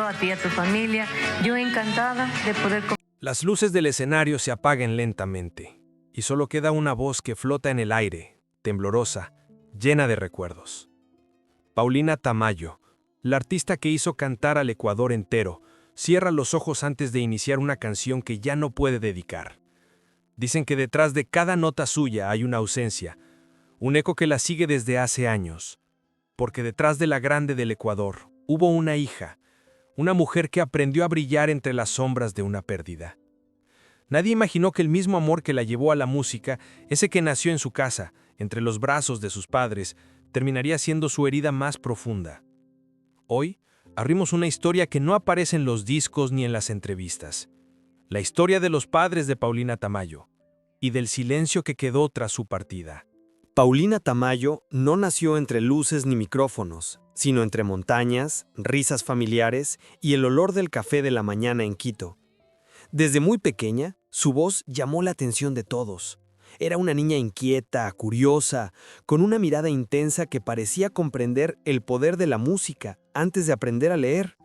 a ti y a tu familia. Yo encantada de poder... Las luces del escenario se apagan lentamente, y solo queda una voz que flota en el aire, temblorosa, llena de recuerdos. Paulina Tamayo, la artista que hizo cantar al Ecuador entero, cierra los ojos antes de iniciar una canción que ya no puede dedicar. Dicen que detrás de cada nota suya hay una ausencia, un eco que la sigue desde hace años, porque detrás de la grande del Ecuador hubo una hija, una mujer que aprendió a brillar entre las sombras de una pérdida. Nadie imaginó que el mismo amor que la llevó a la música, ese que nació en su casa, entre los brazos de sus padres, terminaría siendo su herida más profunda. Hoy, abrimos una historia que no aparece en los discos ni en las entrevistas. La historia de los padres de Paulina Tamayo y del silencio que quedó tras su partida. Paulina Tamayo no nació entre luces ni micrófonos, sino entre montañas, risas familiares y el olor del café de la mañana en Quito. Desde muy pequeña, su voz llamó la atención de todos. Era una niña inquieta, curiosa, con una mirada intensa que parecía comprender el poder de la música antes de aprender a leer.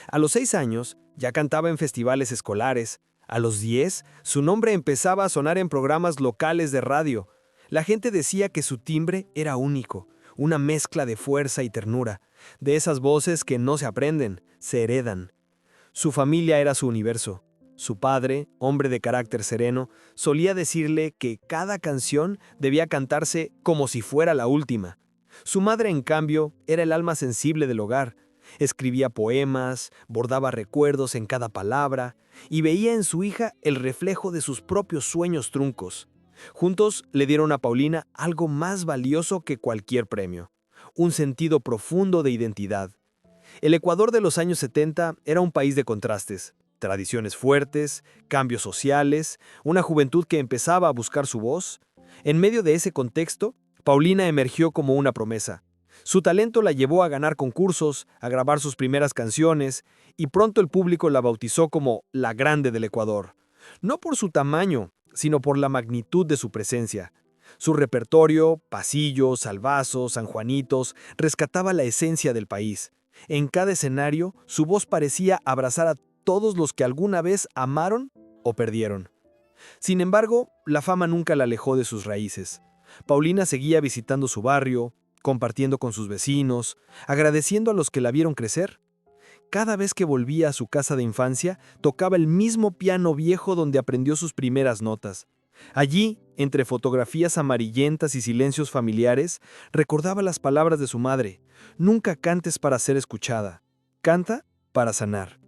A los 6 años, ya cantaba en festivales escolares. A los 10, su nombre empezaba a sonar en programas locales de radio. La gente decía que su timbre era único, una mezcla de fuerza y ternura, de esas voces que no se aprenden, se heredan. Su familia era su universo. Su padre, hombre de carácter sereno, solía decirle que cada canción debía cantarse como si fuera la última. Su madre, en cambio, era el alma sensible del hogar. Escribía poemas, bordaba recuerdos en cada palabra y veía en su hija el reflejo de sus propios sueños truncos. Juntos le dieron a Paulina algo más valioso que cualquier premio, un sentido profundo de identidad. El Ecuador de los años 70 era un país de contrastes, tradiciones fuertes, cambios sociales, una juventud que empezaba a buscar su voz. En medio de ese contexto, Paulina emergió como una promesa. Su talento la llevó a ganar concursos, a grabar sus primeras canciones, y pronto el público la bautizó como la Grande del Ecuador. No por su tamaño, sino por la magnitud de su presencia. Su repertorio, pasillos, salvazos, sanjuanitos, rescataba la esencia del país. En cada escenario, su voz parecía abrazar a todos los que alguna vez amaron o perdieron. Sin embargo, la fama nunca la alejó de sus raíces. Paulina seguía visitando su barrio, compartiendo con sus vecinos, agradeciendo a los que la vieron crecer. Cada vez que volvía a su casa de infancia, tocaba el mismo piano viejo donde aprendió sus primeras notas. Allí, entre fotografías amarillentas y silencios familiares, recordaba las palabras de su madre: «Nunca cantes para ser escuchada, canta para sanar».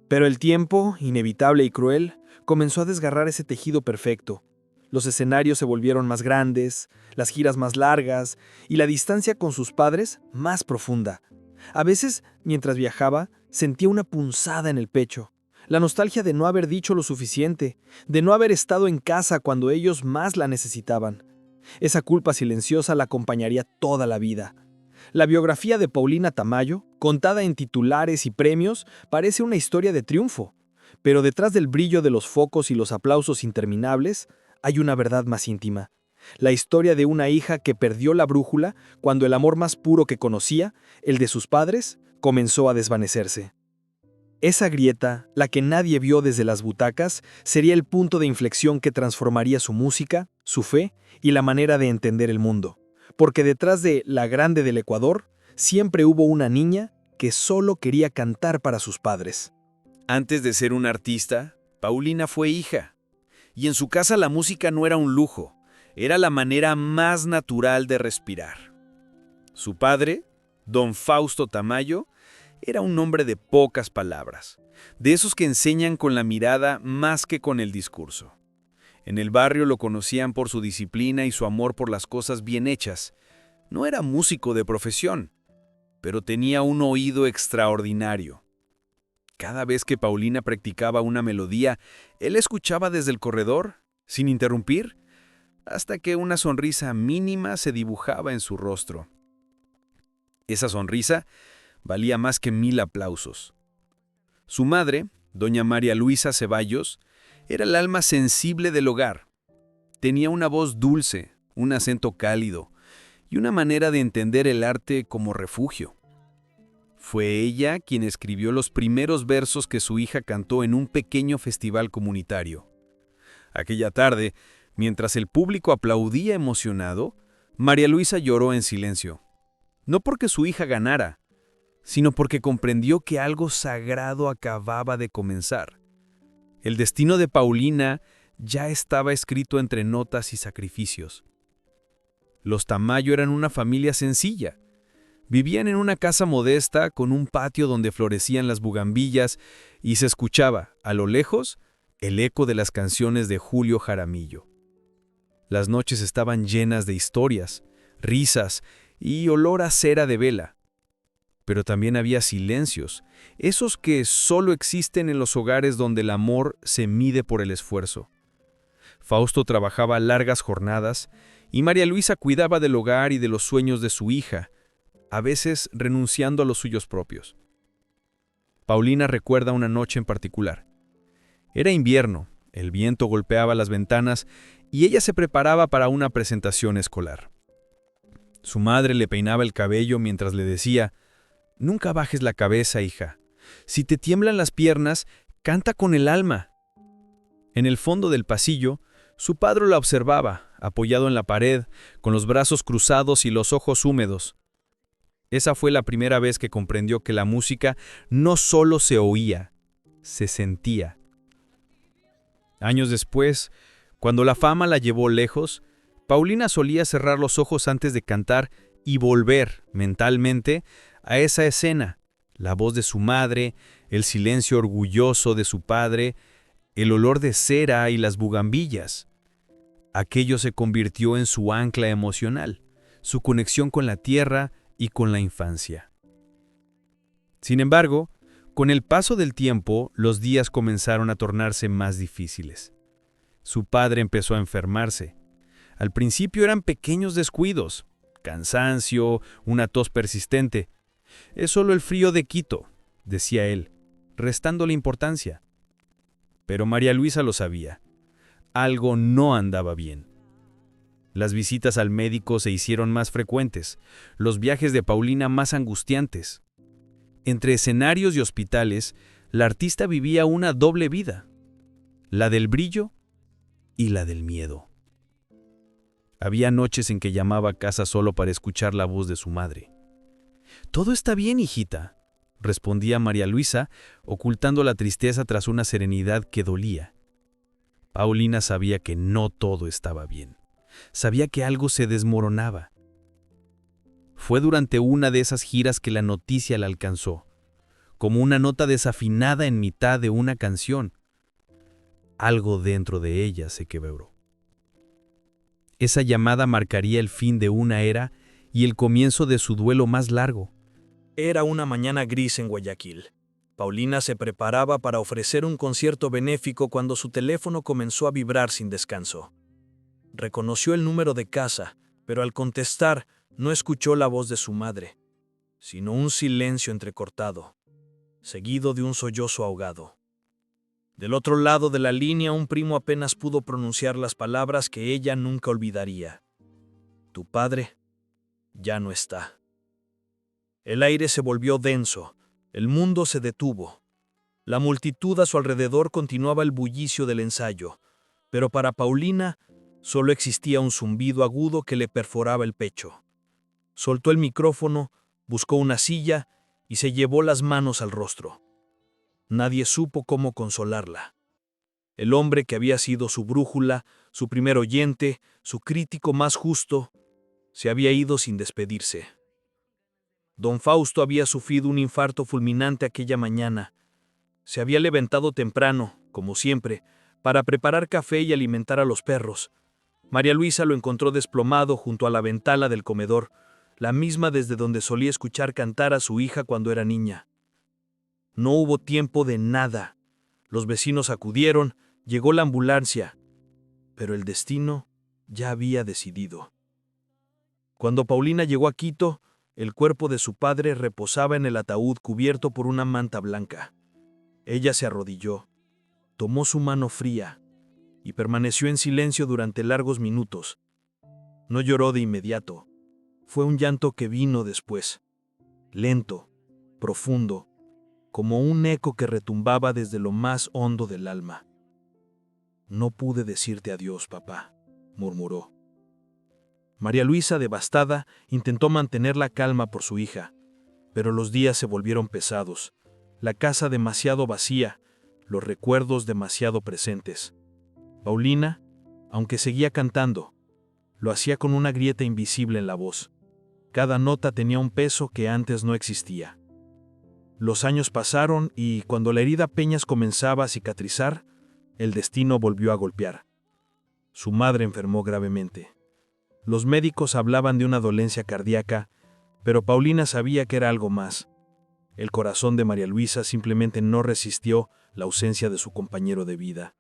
Pero el tiempo, inevitable y cruel, comenzó a desgarrar ese tejido perfecto. Los escenarios se volvieron más grandes, las giras más largas y la distancia con sus padres más profunda. A veces, mientras viajaba, sentía una punzada en el pecho. La nostalgia de no haber dicho lo suficiente, de no haber estado en casa cuando ellos más la necesitaban. Esa culpa silenciosa la acompañaría toda la vida. La biografía de Paulina Tamayo, contada en titulares y premios, parece una historia de triunfo. Pero detrás del brillo de los focos y los aplausos interminables, hay una verdad más íntima. La historia de una hija que perdió la brújula cuando el amor más puro que conocía, el de sus padres, comenzó a desvanecerse. Esa grieta, la que nadie vio desde las butacas, sería el punto de inflexión que transformaría su música, su fe y la manera de entender el mundo. Porque detrás de la Grande del Ecuador, siempre hubo una niña que solo quería cantar para sus padres. Antes de ser una artista, Paulina fue hija. Y en su casa la música no era un lujo, era la manera más natural de respirar. Su padre, don Fausto Tamayo, era un hombre de pocas palabras, de esos que enseñan con la mirada más que con el discurso. En el barrio lo conocían por su disciplina y su amor por las cosas bien hechas. No era músico de profesión, pero tenía un oído extraordinario. Cada vez que Paulina practicaba una melodía, él escuchaba desde el corredor, sin interrumpir, hasta que una sonrisa mínima se dibujaba en su rostro. Esa sonrisa valía más que 1000 aplausos. Su madre, doña María Luisa Ceballos, era el alma sensible del hogar. Tenía una voz dulce, un acento cálido y una manera de entender el arte como refugio. Fue ella quien escribió los primeros versos que su hija cantó en un pequeño festival comunitario. Aquella tarde, mientras el público aplaudía emocionado, María Luisa lloró en silencio. No porque su hija ganara, sino porque comprendió que algo sagrado acababa de comenzar. El destino de Paulina ya estaba escrito entre notas y sacrificios. Los Tamayo eran una familia sencilla. Vivían en una casa modesta con un patio donde florecían las bugambillas y se escuchaba, a lo lejos, el eco de las canciones de Julio Jaramillo. Las noches estaban llenas de historias, risas y olor a cera de vela. Pero también había silencios, esos que solo existen en los hogares donde el amor se mide por el esfuerzo. Fausto trabajaba largas jornadas y María Luisa cuidaba del hogar y de los sueños de su hija, a veces renunciando a los suyos propios. Paulina recuerda una noche en particular. Era invierno, el viento golpeaba las ventanas y ella se preparaba para una presentación escolar. Su madre le peinaba el cabello mientras le decía: «Nunca bajes la cabeza, hija. Si te tiemblan las piernas, canta con el alma». En el fondo del pasillo, su padre la observaba, apoyado en la pared, con los brazos cruzados y los ojos húmedos. Esa fue la primera vez que comprendió que la música no solo se oía, se sentía. Años después, cuando la fama la llevó lejos, Paulina solía cerrar los ojos antes de cantar y volver, mentalmente, a esa escena, la voz de su madre, el silencio orgulloso de su padre, el olor de cera y las bugambillas. Aquello se convirtió en su ancla emocional, su conexión con la tierra y con la infancia. Sin embargo, con el paso del tiempo, los días comenzaron a tornarse más difíciles. Su padre empezó a enfermarse. Al principio eran pequeños descuidos, cansancio, una tos persistente. «Es solo el frío de Quito», decía él, restándole importancia. Pero María Luisa lo sabía. Algo no andaba bien. Las visitas al médico se hicieron más frecuentes, los viajes de Paulina más angustiantes. Entre escenarios y hospitales, la artista vivía una doble vida, la del brillo y la del miedo. Había noches en que llamaba a casa solo para escuchar la voz de su madre. «Todo está bien, hijita», respondía María Luisa, ocultando la tristeza tras una serenidad que dolía. Paulina sabía que no todo estaba bien. Sabía que algo se desmoronaba. Fue durante una de esas giras que la noticia la alcanzó, como una nota desafinada en mitad de una canción. Algo dentro de ella se quebró. Esa llamada marcaría el fin de una era y el comienzo de su duelo más largo. Era una mañana gris en Guayaquil. Paulina se preparaba para ofrecer un concierto benéfico cuando su teléfono comenzó a vibrar sin descanso. Reconoció el número de casa, pero al contestar no escuchó la voz de su madre, sino un silencio entrecortado, seguido de un sollozo ahogado. Del otro lado de la línea, un primo apenas pudo pronunciar las palabras que ella nunca olvidaría. «Tu padre ya no está». El aire se volvió denso, el mundo se detuvo. La multitud a su alrededor continuaba el bullicio del ensayo, pero para Paulina solo existía un zumbido agudo que le perforaba el pecho. Soltó el micrófono, buscó una silla y se llevó las manos al rostro. Nadie supo cómo consolarla. El hombre que había sido su brújula, su primer oyente, su crítico más justo, se había ido sin despedirse. Don Fausto había sufrido un infarto fulminante aquella mañana. Se había levantado temprano, como siempre, para preparar café y alimentar a los perros. María Luisa lo encontró desplomado junto a la ventana del comedor, la misma desde donde solía escuchar cantar a su hija cuando era niña. No hubo tiempo de nada. Los vecinos acudieron, llegó la ambulancia, pero el destino ya había decidido. Cuando Paulina llegó a Quito, el cuerpo de su padre reposaba en el ataúd cubierto por una manta blanca. Ella se arrodilló, tomó su mano fría y permaneció en silencio durante largos minutos. No lloró de inmediato. Fue un llanto que vino después, lento, profundo, como un eco que retumbaba desde lo más hondo del alma. «No pude decirte adiós, papá», murmuró. María Luisa, devastada, intentó mantener la calma por su hija, pero los días se volvieron pesados, la casa demasiado vacía, los recuerdos demasiado presentes. Paulina, aunque seguía cantando, lo hacía con una grieta invisible en la voz. Cada nota tenía un peso que antes no existía. Los años pasaron y, cuando la herida Peñas comenzaba a cicatrizar, el destino volvió a golpear. Su madre enfermó gravemente. Los médicos hablaban de una dolencia cardíaca, pero Paulina sabía que era algo más. El corazón de María Luisa simplemente no resistió la ausencia de su compañero de vida.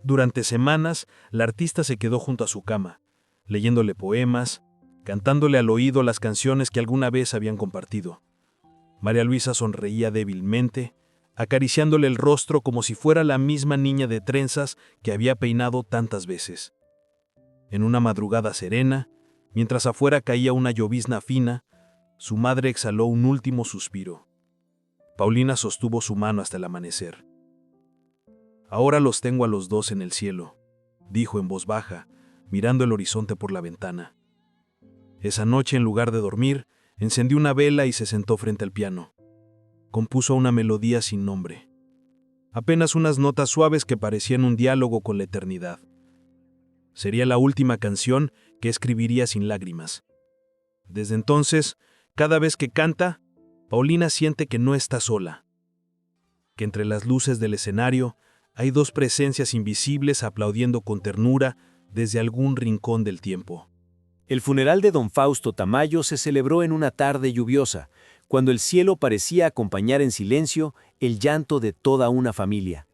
Durante semanas, la artista se quedó junto a su cama, leyéndole poemas, cantándole al oído las canciones que alguna vez habían compartido. María Luisa sonreía débilmente, acariciándole el rostro como si fuera la misma niña de trenzas que había peinado tantas veces. En una madrugada serena, mientras afuera caía una llovizna fina, su madre exhaló un último suspiro. Paulina sostuvo su mano hasta el amanecer. «Ahora los tengo a los dos en el cielo», dijo en voz baja, mirando el horizonte por la ventana. Esa noche, en lugar de dormir, encendió una vela y se sentó frente al piano. Compuso una melodía sin nombre. Apenas unas notas suaves que parecían un diálogo con la eternidad. Sería la última canción que escribiría sin lágrimas. Desde entonces, cada vez que canta, Paulina siente que no está sola, que entre las luces del escenario hay dos presencias invisibles aplaudiendo con ternura desde algún rincón del tiempo. El funeral de don Fausto Tamayo se celebró en una tarde lluviosa, cuando el cielo parecía acompañar en silencio el llanto de toda una familia.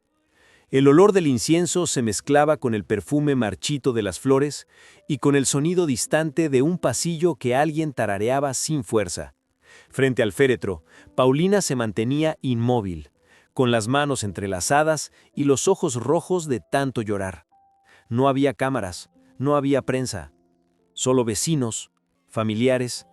El olor del incienso se mezclaba con el perfume marchito de las flores y con el sonido distante de un pasillo que alguien tarareaba sin fuerza. Frente al féretro, Paulina se mantenía inmóvil, con las manos entrelazadas y los ojos rojos de tanto llorar. No había cámaras, no había prensa, solo vecinos, familiares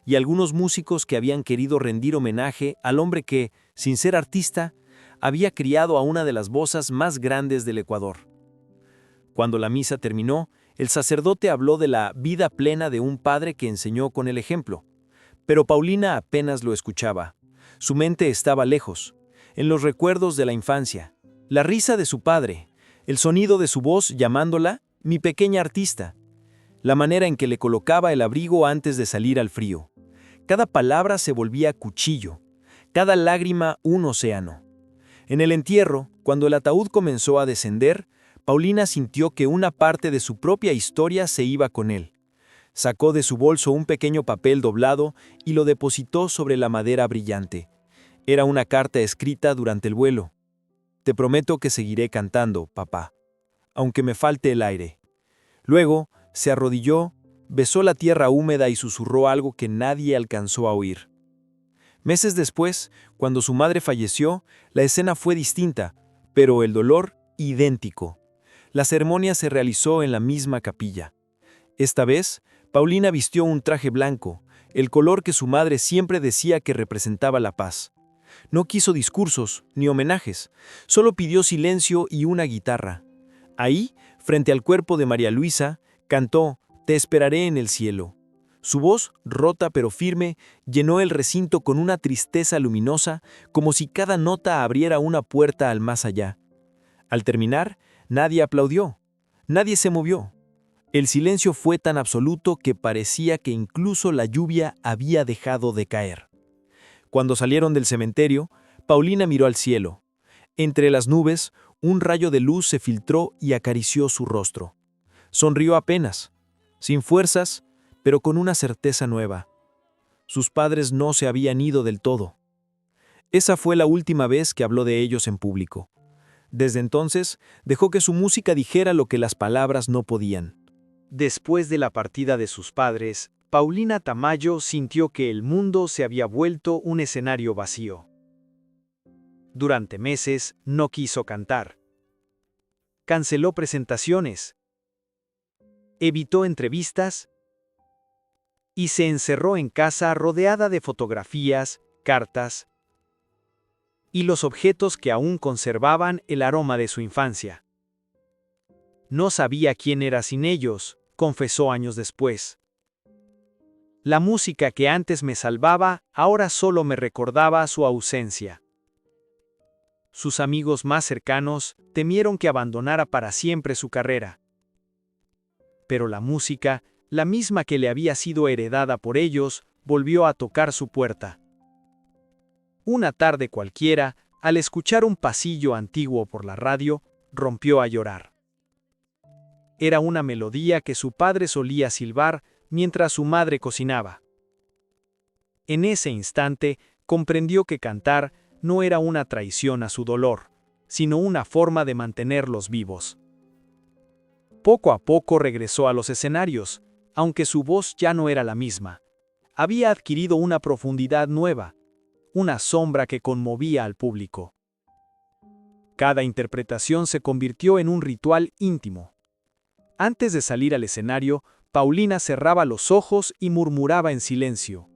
y algunos músicos que habían querido rendir homenaje al hombre que, sin ser artista, había criado a una de las vozas más grandes del Ecuador. Cuando la misa terminó, el sacerdote habló de la vida plena de un padre que enseñó con el ejemplo. Pero Paulina apenas lo escuchaba. Su mente estaba lejos, en los recuerdos de la infancia, la risa de su padre, el sonido de su voz llamándola «mi pequeña artista», la manera en que le colocaba el abrigo antes de salir al frío. Cada palabra se volvía cuchillo, cada lágrima un océano. En el entierro, cuando el ataúd comenzó a descender, Paulina sintió que una parte de su propia historia se iba con él. Sacó de su bolso un pequeño papel doblado y lo depositó sobre la madera brillante. Era una carta escrita durante el vuelo. «Te prometo que seguiré cantando, papá, aunque me falte el aire». Luego, se arrodilló, besó la tierra húmeda y susurró algo que nadie alcanzó a oír. Meses después, cuando su madre falleció, la escena fue distinta, pero el dolor idéntico. La ceremonia se realizó en la misma capilla. Esta vez, Paulina vistió un traje blanco, el color que su madre siempre decía que representaba la paz. No quiso discursos ni homenajes, solo pidió silencio y una guitarra. Ahí, frente al cuerpo de María Luisa, cantó «Te esperaré en el cielo». Su voz, rota pero firme, llenó el recinto con una tristeza luminosa, como si cada nota abriera una puerta al más allá. Al terminar, nadie aplaudió, nadie se movió. El silencio fue tan absoluto que parecía que incluso la lluvia había dejado de caer. Cuando salieron del cementerio, Paulina miró al cielo. Entre las nubes, un rayo de luz se filtró y acarició su rostro. Sonrió apenas, sin fuerzas, pero con una certeza nueva. Sus padres no se habían ido del todo. Esa fue la última vez que habló de ellos en público. Desde entonces, dejó que su música dijera lo que las palabras no podían. Después de la partida de sus padres, Paulina Tamayo sintió que el mundo se había vuelto un escenario vacío. Durante meses no quiso cantar. Canceló presentaciones. Evitó entrevistas y se encerró en casa rodeada de fotografías cartas y los objetos que aún conservaban el aroma de su infancia. No sabía quién era sin ellos, confesó años después. La música que antes me salvaba, ahora solo me recordaba su ausencia. Sus amigos más cercanos temieron que abandonara para siempre su carrera. Pero la música, la misma que le había sido heredada por ellos, volvió a tocar su puerta. Una tarde cualquiera, al escuchar un pasillo antiguo por la radio, rompió a llorar. Era una melodía que su padre solía silbar mientras su madre cocinaba. En ese instante, comprendió que cantar no era una traición a su dolor, sino una forma de mantenerlos vivos. Poco a poco regresó a los escenarios, aunque su voz ya no era la misma. Había adquirido una profundidad nueva, una sombra que conmovía al público. Cada interpretación se convirtió en un ritual íntimo. Antes de salir al escenario, Paulina cerraba los ojos y murmuraba en silencio: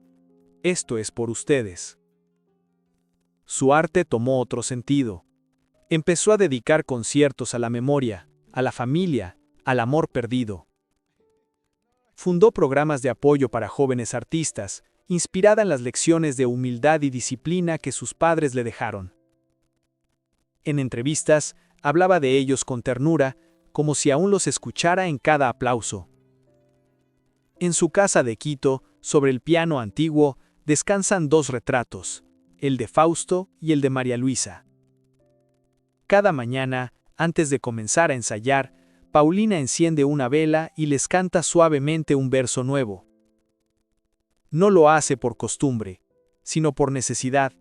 «Esto es por ustedes». Su arte tomó otro sentido. Empezó a dedicar conciertos a la memoria, a la familia, al amor perdido. Fundó programas de apoyo para jóvenes artistas, inspirada en las lecciones de humildad y disciplina que sus padres le dejaron. En entrevistas, hablaba de ellos con ternura, como si aún los escuchara en cada aplauso. En su casa de Quito, sobre el piano antiguo, descansan dos retratos, el de Fausto y el de María Luisa. Cada mañana, antes de comenzar a ensayar, Paulina enciende una vela y les canta suavemente un verso nuevo. No lo hace por costumbre, sino por necesidad.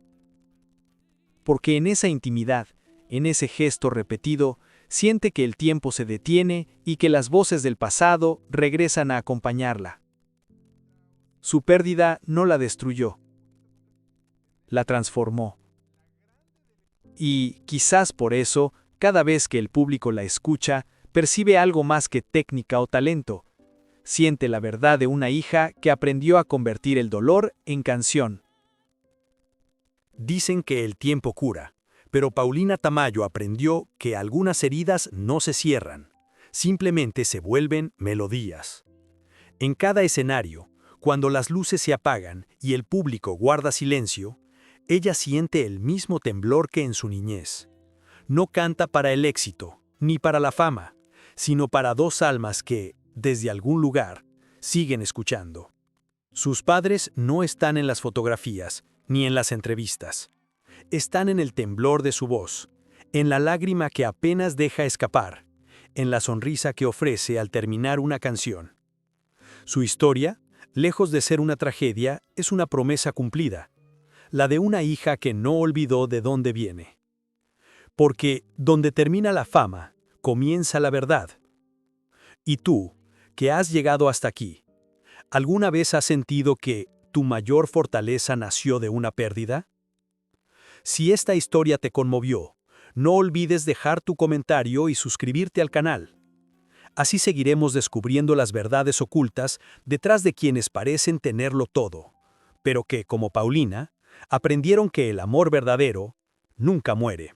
Porque en esa intimidad, en ese gesto repetido, siente que el tiempo se detiene y que las voces del pasado regresan a acompañarla. Su pérdida no la destruyó, la transformó. Y, quizás por eso, cada vez que el público la escucha, percibe algo más que técnica o talento. Siente la verdad de una hija que aprendió a convertir el dolor en canción. Dicen que el tiempo cura, pero Paulina Tamayo aprendió que algunas heridas no se cierran, simplemente se vuelven melodías. En cada escenario, cuando las luces se apagan y el público guarda silencio, ella siente el mismo temblor que en su niñez. No canta para el éxito, ni para la fama, sino para dos almas que, desde algún lugar, siguen escuchando. Sus padres no están en las fotografías, ni en las entrevistas. Están en el temblor de su voz, en la lágrima que apenas deja escapar, en la sonrisa que ofrece al terminar una canción. Su historia, lejos de ser una tragedia, es una promesa cumplida, la de una hija que no olvidó de dónde viene. Porque donde termina la fama, comienza la verdad. Y tú, que has llegado hasta aquí, ¿alguna vez has sentido que tu mayor fortaleza nació de una pérdida? Si esta historia te conmovió, no olvides dejar tu comentario y suscribirte al canal. Así seguiremos descubriendo las verdades ocultas detrás de quienes parecen tenerlo todo, pero que, como Paulina, aprendieron que el amor verdadero nunca muere.